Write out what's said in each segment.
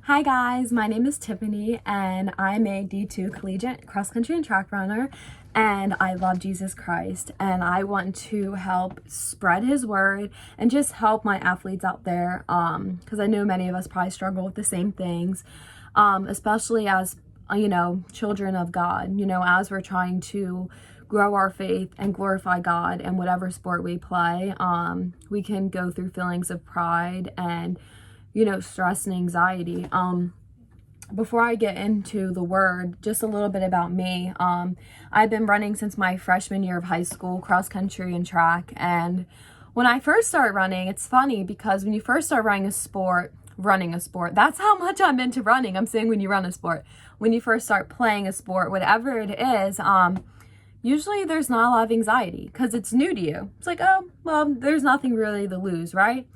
Hi guys, my name is Tiffany and I'm a D2 collegiate cross country and track runner, and I love Jesus Christ and I want to help spread his word and just help my athletes out there, because I know many of us probably struggle with the same things, especially as children of God, as we're trying to grow our faith and glorify God in whatever sport we play. We can go through feelings of pride and stress and anxiety. Before I get into the word, just a little bit about me. I've been running since my freshman year of high school, cross country and track. And when I first started running, it's funny because when you first start running a sport, that's how much I'm into running. I'm saying when you run a sport, when you first start playing a sport, whatever it is, usually there's not a lot of anxiety because it's new to you. It's like, oh, well, there's nothing really to lose, right?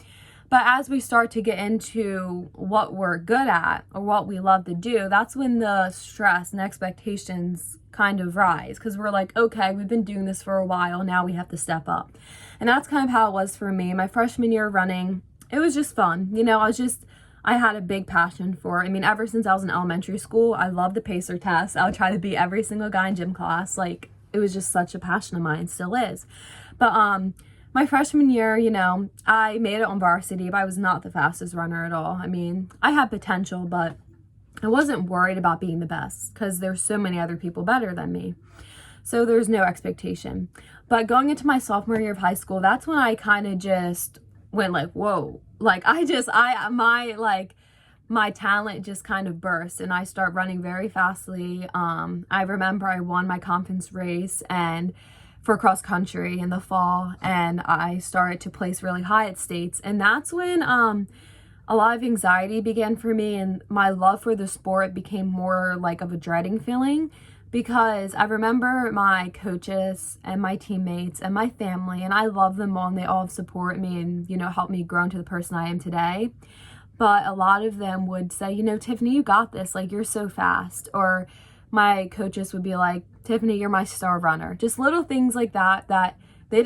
But as we start to get into what we're good at or what we love to do, that's when the stress and expectations kind of rise, because we're like, okay, we've been doing this for a while, now we have to step up. And that's kind of how it was for me. My freshman year of running, it was just fun. I had a big passion for it. I mean, ever since I was in elementary school, I loved the pacer test. I would try to beat every single guy in gym class. Like, it was just such a passion of mine, still is. But my freshman year, I made it on varsity, but I was not the fastest runner at all. I mean, I had potential, but I wasn't worried about being the best because there's so many other people better than me. So there's no expectation. But going into my sophomore year of high school, that's when I kind of just went like, whoa. Like, my talent just kind of burst and I start running very fastly. I remember I won my conference race and for cross country in the fall, and I started to place really high at states. And that's when a lot of anxiety began for me, and my love for the sport became more like of a dreading feeling, because I remember my coaches and my teammates and my family, and I love them all and they all support me and helped me grow into the person I am today. But a lot of them would say, Tiffany, you got this, like, you're so fast. Or my coaches would be like, Tiffany, you're my star runner. Just little things like that they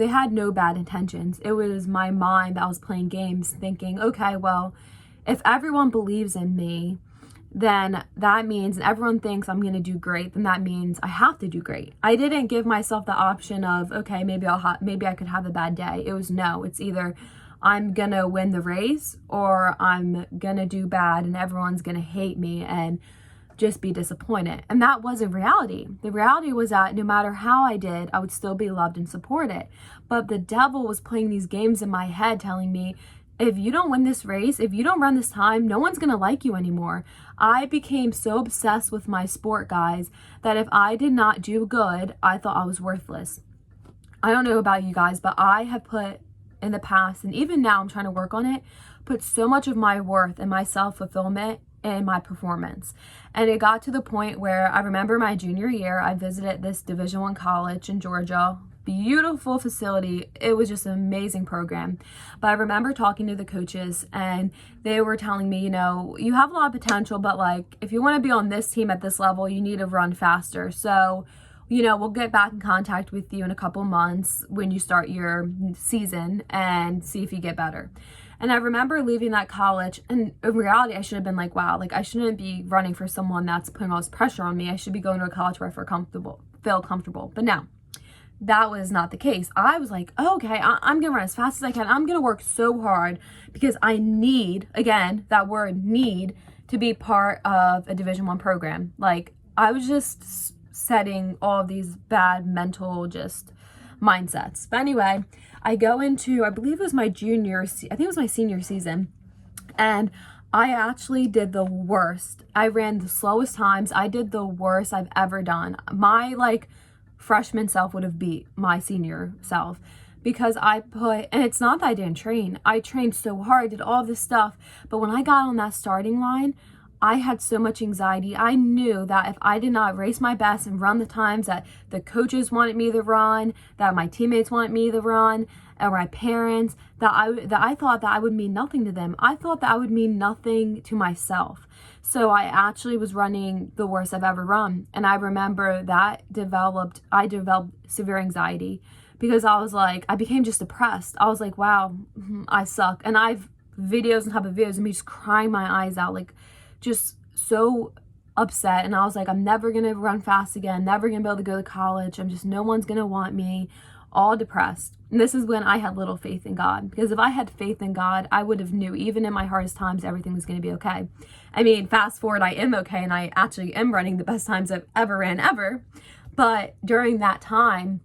had no bad intentions. It was my mind that was playing games thinking, okay, well, if everyone believes in me, then that means, and everyone thinks I'm going to do great, then that means I have to do great. I didn't give myself the option of, okay, maybe I could have a bad day. It was no, it's either I'm going to win the race or I'm going to do bad and everyone's going to hate me and just be disappointed. And that wasn't reality. The reality was that no matter how I did, I would still be loved and supported. But the devil was playing these games in my head telling me, if you don't win this race, if you don't run this time, no one's gonna like you anymore. I became so obsessed with my sport, guys, that if I did not do good, I thought I was worthless. I don't know about you guys, but I have put in the past, and even now I'm trying to work on it, put so much of my worth and my self-fulfillment in my performance. And it got to the point where I remember my junior year, I visited this Division I college in Georgia. Beautiful facility. It was just an amazing program. But I remember talking to the coaches and they were telling me, you have a lot of potential, but like, if you want to be on this team at this level, you need to run faster. So we'll get back in contact with you in a couple months when you start your season and see if you get better. And I remember leaving that college, and in reality, I should have been like, wow, like, I shouldn't be running for someone that's putting all this pressure on me. I should be going to a college where I feel comfortable. But no, that was not the case. I was like, oh, okay, I'm going to run as fast as I can. I'm going to work so hard because I need, again, that word need, to be part of a Division I program. Like, I was just setting all of these bad mental just mindsets. But anyway, I go into, I believe it was my senior season, and I actually did the worst. I ran the slowest times. I did the worst I've ever done. My freshman self would have beat my senior self, because and it's not that I didn't train. I trained so hard, did all this stuff, but when I got on that starting line, I had so much anxiety. I knew that if I did not race my best and run the times that the coaches wanted me to run, that my teammates wanted me to run, or my parents, that I thought that I would mean nothing to them. I thought that I would mean nothing to myself. So I actually was running the worst I've ever run. And I remember that I developed severe anxiety because I became just depressed. I was like, wow, I suck. And I've videos on top of videos of me just crying my eyes out, like just so upset. And I was like, I'm never gonna run fast again, never gonna be able to go to college. I'm just, no one's gonna want me, all depressed. And this is when I had little faith in God, because if I had faith in God, I would have knew even in my hardest times everything was going to be okay. I mean, fast forward, I am okay, and I actually am running the best times I've ever ran ever. But during that time,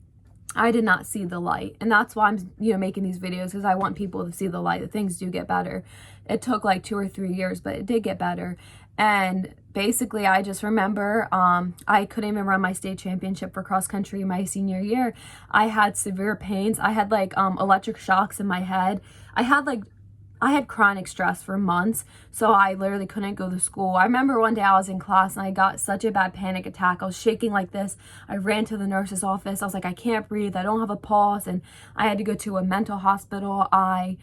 I did not see the light. And that's why I'm, making these videos, because I want people to see the light, that things do get better. It took like 2 or 3 years, but it did get better. And basically, I just remember I couldn't even run my state championship for cross country my senior year. I had severe pains. I had like electric shocks in my head. I had chronic stress for months, so I literally couldn't go to school. I remember one day I was in class and I got such a bad panic attack. I was shaking like this. I ran to the nurse's office. I was like, I can't breathe. I don't have a pulse. And I had to go to a mental hospital. I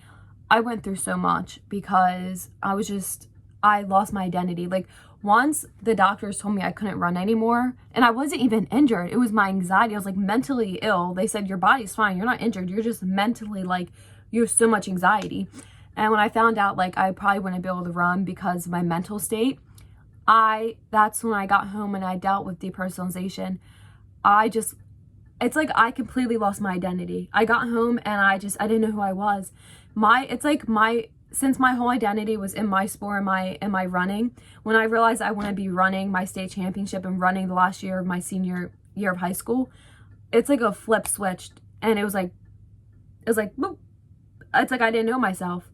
went through so much because I lost my identity. Like, once the doctors told me I couldn't run anymore, and I wasn't even injured. It was my anxiety. I was like mentally ill. They said, your body's fine. You're not injured. You're just mentally, like, you have so much anxiety. And when I found out, like, I probably wouldn't be able to run because of my mental state, that's when I got home and I dealt with depersonalization. It's like I completely lost my identity. I got home and I didn't know who I was. Since my whole identity was in my sport and my running, when I realized I want to be running my state championship and running the last year of my senior year of high school, it's like a flip switched, and it was like boop. It's like I didn't know myself.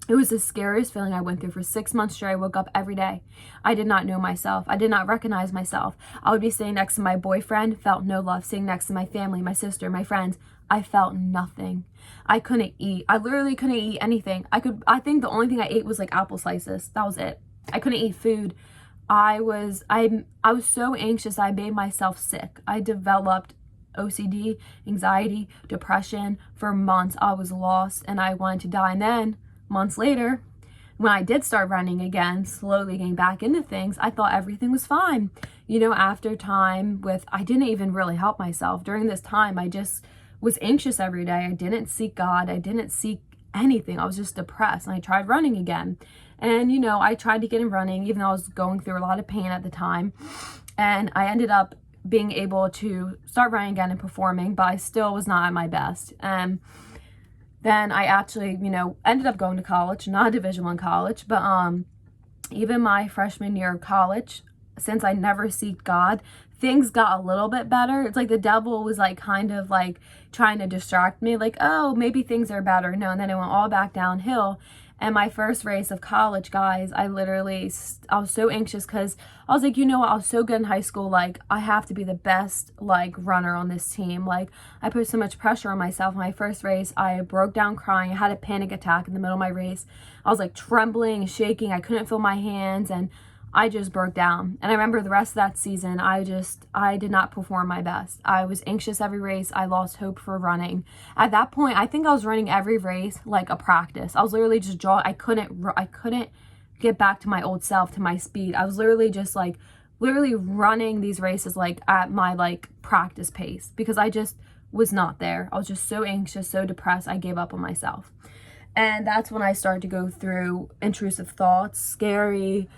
It was the scariest feeling I went through. For 6 months straight, I woke up every day. I did not know myself. I did not recognize myself. I would be sitting next to my boyfriend, felt no love. Sitting next to my family, my sister, my friends, I felt nothing. I couldn't eat. I literally couldn't eat anything. I think the only thing I ate was like apple slices. That was it. I couldn't eat food. I was so anxious I made myself sick. I developed OCD, anxiety, depression. For months I was lost and I wanted to die. And then months later, when I did start running again, slowly getting back into things, I thought everything was fine. After time I didn't even really help myself. During this time, I just was anxious every day. I didn't seek God. I didn't seek anything. I was just depressed, and I tried running again. And, I tried to get in running, even though I was going through a lot of pain at the time. And I ended up being able to start running again and performing, but I still was not at my best. And then I actually, ended up going to college, not a Division I college, but even my freshman year of college, since I never seeked God, things got a little bit better. It's like the devil was like kind of like trying to distract me, like, oh, maybe things are better. No, and then it went all back downhill. And my first race of college, guys, I was so anxious because I was like, I was so good in high school. Like, I have to be the best, like, runner on this team. Like, I put so much pressure on myself. My first race, I broke down crying. I had a panic attack in the middle of my race. I was like trembling, shaking. I couldn't feel my hands, and I just broke down. And I remember the rest of that season, I did not perform my best. I was anxious every race. I lost hope for running. At that point, I think I was running every race like a practice. I was literally just I couldn't get back to my old self, to my speed. I was literally just like running these races like at my like practice pace, because I just was not there. I was just so anxious, so depressed. I gave up on myself. And that's when I started to go through intrusive thoughts, scary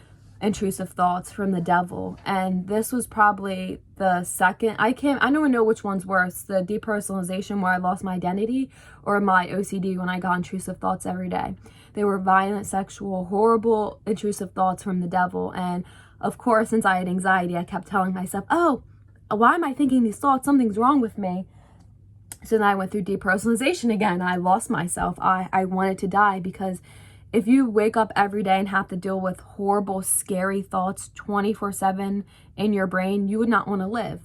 intrusive thoughts from the devil. And this was probably the second. I don't even know which one's worse, the depersonalization where I lost my identity, or my OCD when I got intrusive thoughts every day. They were violent, sexual, horrible, intrusive thoughts from the devil. And of course, since I had anxiety, I kept telling myself, oh, why am I thinking these thoughts? Something's wrong with me. So then I went through depersonalization again. I lost myself. I wanted to die, because if you wake up every day and have to deal with horrible, scary thoughts 24/7 in your brain, you would not want to live.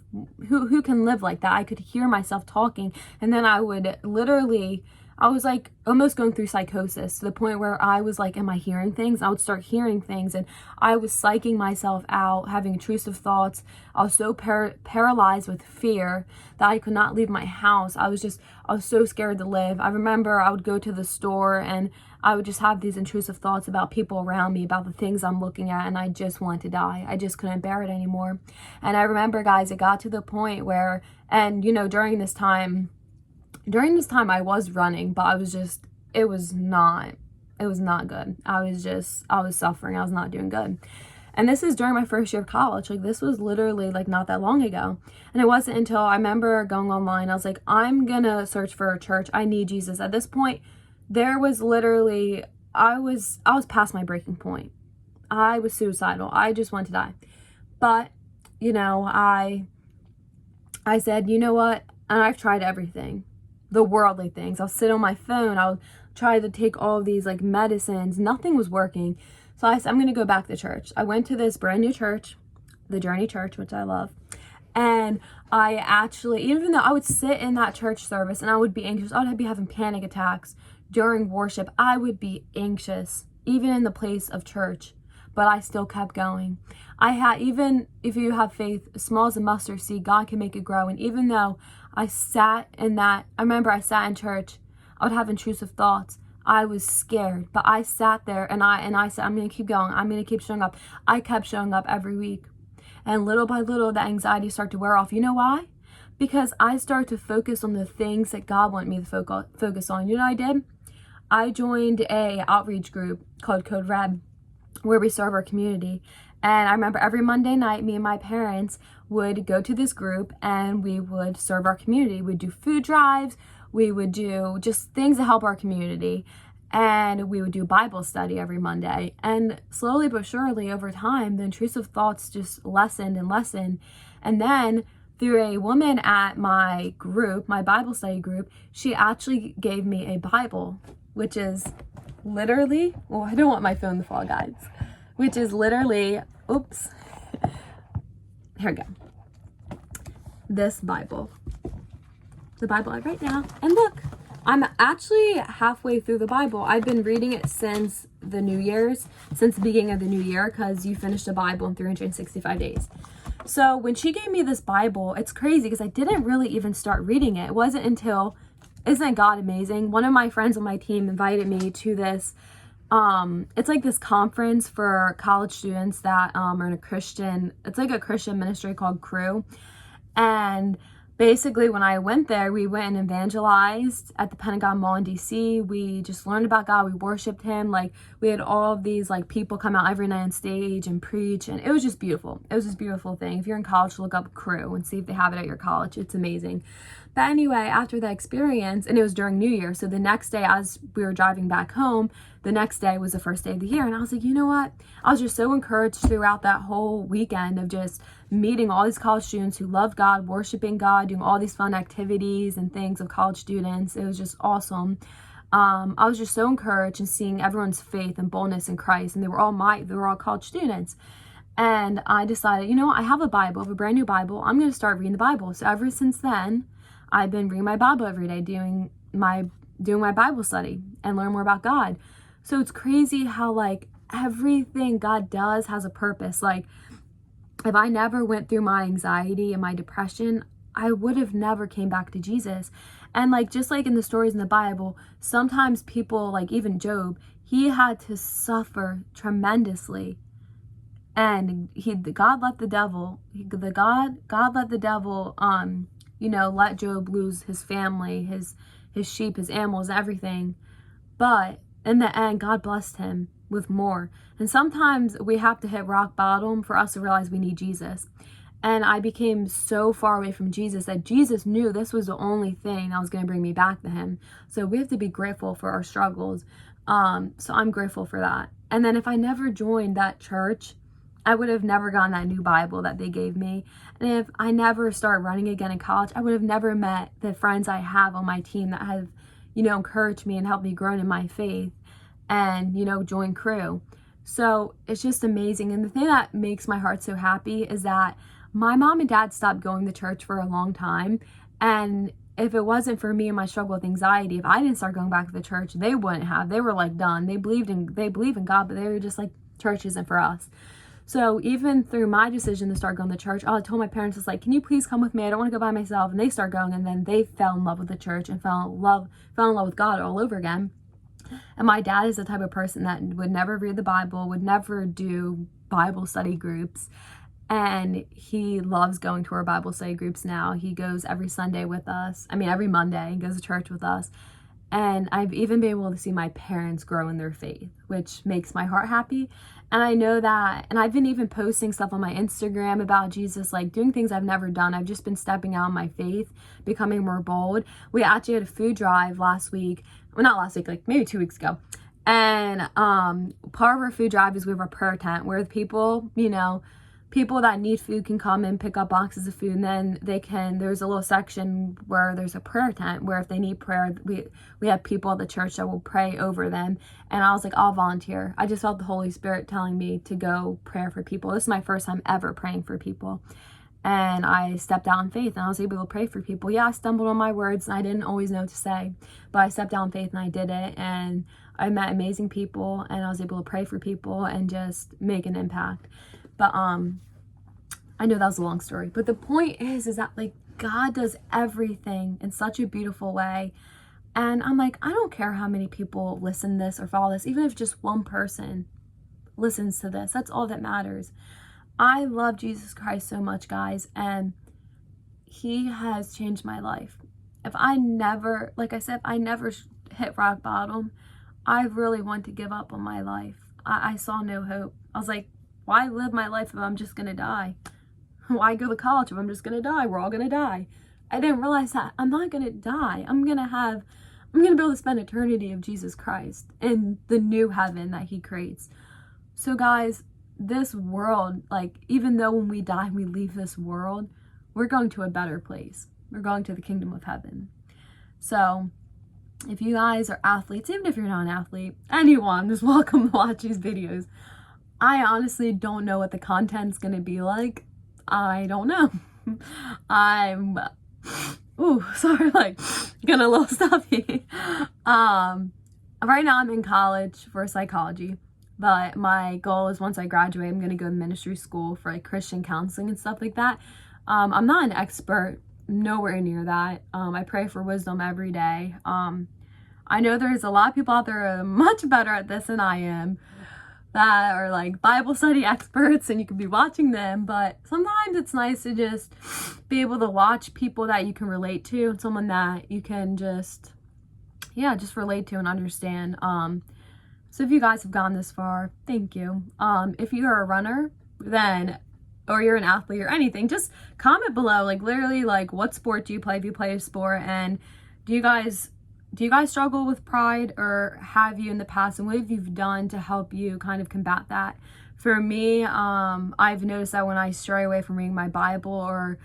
Who can live like that? I could hear myself talking, and then I was like almost going through psychosis, to the point where I was like, am I hearing things? I would start hearing things, and I was psyching myself out, having intrusive thoughts. I was so paralyzed with fear that I could not leave my house. I was so scared to live. I remember I would go to the store and I would just have these intrusive thoughts about people around me, about the things I'm looking at, and I just wanted to die. I just couldn't bear it anymore. And I remember, guys, it got to the point where, and during this time I was running, but it was not It was not good. I was suffering. I was not doing good. And this is during my first year of college. Like, this was literally like not that long ago. And it wasn't until I remember going online, I was like, I'm gonna search for a church. I need Jesus. At this point, there was literally, I was past my breaking point. I was suicidal. I just wanted to die. But, you know, I said, you know what? And I've tried everything, the worldly things. I'll sit on my phone. I'll try to take all of these like medicines. Nothing was working. So I said, I'm going to go back to church. I went to this brand new church, the Journey Church, which I love. And I actually, even though I would sit in that church service and I would be anxious, I would be having panic attacks during worship. I would be anxious, even in the place of church, but I still kept going. Even if you have faith, small as a mustard seed, God can make it grow. And even though I remember I sat in church, I would have intrusive thoughts. I was scared, but I sat there and I said, I'm going to keep going. I'm going to keep showing up. I kept showing up every week. And little by little, the anxiety started to wear off. You know why? Because I started to focus on the things that God wanted me to focus on. You know what I did? I joined a outreach group called Code Red, where we serve our community. And I remember every Monday night, me and my parents would go to this group and we would serve our community. We'd do food drives. We would do just things to help our community. And we would do Bible study every Monday. And slowly but surely over time, the intrusive thoughts just lessened and lessened. And then through a woman at my group, my Bible study group, she actually gave me a Bible, which is literally, well, I don't want my phone to fall, guys, which is literally, oops, here we go. This Bible. The Bible I write now. And look, I'm actually halfway through the Bible. I've been reading it since the beginning of the new year, because you finish the Bible in 365 days. So when she gave me this Bible, it's crazy because I didn't really even start reading it. It wasn't until, isn't God amazing? One of my friends on my team invited me to this, it's like this conference for college students that are in it's like a Christian ministry called Cru. And basically, when I went there, we went and evangelized at the Pentagon Mall in DC. We just learned about God. We worshiped him. Like, we had all of these like people come out every night on stage and preach. And it was just beautiful. It was this beautiful thing. If you're in college, look up Cru and see if they have it at your college. It's amazing. But anyway, after that experience, and it was during New Year. So the next day, as we were driving back home, the next day was the first day of the year. And I was like, you know what? I was just so encouraged throughout that whole weekend of just meeting all these college students who loved God, worshiping God, doing all these fun activities and things of college students. It was just awesome. I was just so encouraged and seeing everyone's faith and boldness in Christ. And they were all college students. And I decided, you know what? I have a Bible, I have a brand new Bible. I'm going to start reading the Bible. So ever since then, I've been reading my Bible every day, doing my Bible study and learn more about God. So it's crazy how like everything God does has a purpose. Like, if I never went through my anxiety and my depression, I would have never came back to Jesus. And like, just like in the stories in the Bible, sometimes people, like even Job, he had to suffer tremendously. And God let the devil, let Job lose his family, his sheep, his animals, everything. But in the end, God blessed him with more. And sometimes we have to hit rock bottom for us to realize we need Jesus. And I became so far away from Jesus that Jesus knew this was the only thing that was going to bring me back to him. So we have to be grateful for our struggles. So I'm grateful for that. And then if I never joined that church, I would have never gotten that new Bible that they gave me. And if I never started running again in college, I would have never met the friends I have on my team that have, encouraged me and helped me grow in my faith and, join Cru. So it's just amazing. And the thing that makes my heart so happy is that my mom and dad stopped going to church for a long time. And if it wasn't for me and my struggle with anxiety, if I didn't start going back to the church, they wouldn't have. They were like done. They believe in God, but they were just like, church isn't for us. So even through my decision to start going to church, I told my parents, it's like, can you please come with me? I don't want to go by myself. And they start going, and then they fell in love with the church and fell in love with God all over again. And my dad is the type of person that would never read the Bible, would never do Bible study groups. And he loves going to our Bible study groups now. He goes every Sunday with us. Every Monday, he goes to church with us. And I've even been able to see my parents grow in their faith, which makes my heart happy. And I know that, and I've been even posting stuff on my Instagram about Jesus, like doing things I've never done. I've just been stepping out on my faith, becoming more bold. We actually had a food drive last week. Well, not last week, like maybe 2 weeks ago. And part of our food drive is we have a prayer tent where people, people that need food can come and pick up boxes of food, and then there's a little section where there's a prayer tent where if they need prayer, we have people at the church that will pray over them. And I was like, I'll volunteer. I just felt the Holy Spirit telling me to go pray for people. This is my first time ever praying for people. And I stepped out in faith and I was able to pray for people. Yeah, I stumbled on my words and I didn't always know what to say, but I stepped out in faith and I did it. And I met amazing people and I was able to pray for people and just make an impact. But I know that was a long story, but the point is that like God does everything in such a beautiful way. And I'm like, I don't care how many people listen to this or follow this, even if just one person listens to this, that's all that matters. I love Jesus Christ so much, guys, and he has changed my life. If I never, like I said, I never hit rock bottom, I really wanted to give up on my life. I saw no hope. I was like, why live my life if I'm just going to die? Why go to college if I'm just going to die? We're all going to die. I didn't realize that I'm not going to die. I'm going to be able to spend eternity of Jesus Christ in the new heaven that he creates. So guys, this world, like, even though when we die, we leave this world, we're going to a better place. We're going to the kingdom of heaven. So if you guys are athletes, even if you're not an athlete, anyone is welcome to watch these videos. I honestly don't know what the content's going to be like. I don't know. Sorry, like, getting a little stuffy. Right now I'm in college for psychology. But my goal is once I graduate, I'm going to go to ministry school for like Christian counseling and stuff like that. I'm not an expert, nowhere near that. I pray for wisdom every day. I know there's a lot of people out there who are much better at this than I am, that are like Bible study experts, and you could be watching them. But sometimes it's nice to just be able to watch people that you can relate to, and someone that you can just relate to and understand. So if you guys have gone this far, thank you. If you are a runner, or you're an athlete or anything, just comment below, like literally, like what sport do you play if you play a sport, and do you guys struggle with pride, or have you in the past, and what have you done to help you kind of combat that? For me, I've noticed that when I stray away from reading my Bible, or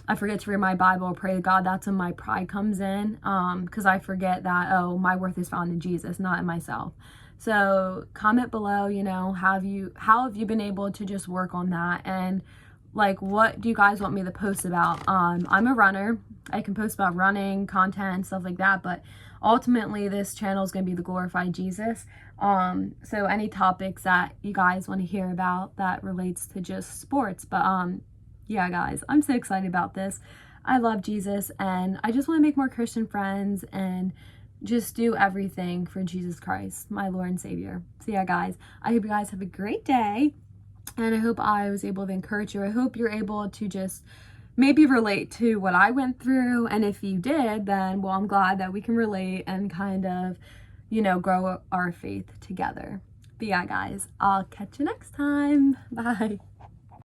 I forget to read my Bible or pray to God, that's when my pride comes in, because I forget that, oh, my worth is found in Jesus, not in myself. So comment below, how have you been able to just work on that, and like what do you guys want me to post about? I'm a runner. I can post about running content, stuff like that, but ultimately this channel is going to be the glorified Jesus. So any topics that you guys want to hear about that relates to just sports. But yeah, guys, I'm so excited about this. I love Jesus, and I just want to make more Christian friends and just do everything for Jesus Christ, my Lord and Savior. So yeah, guys, I hope you guys have a great day, and I hope I was able to encourage you. I hope you're able to just maybe relate to what I went through, and if you did, then, well, I'm glad that we can relate and kind of, grow our faith together. But yeah, guys, I'll catch you next time. Bye.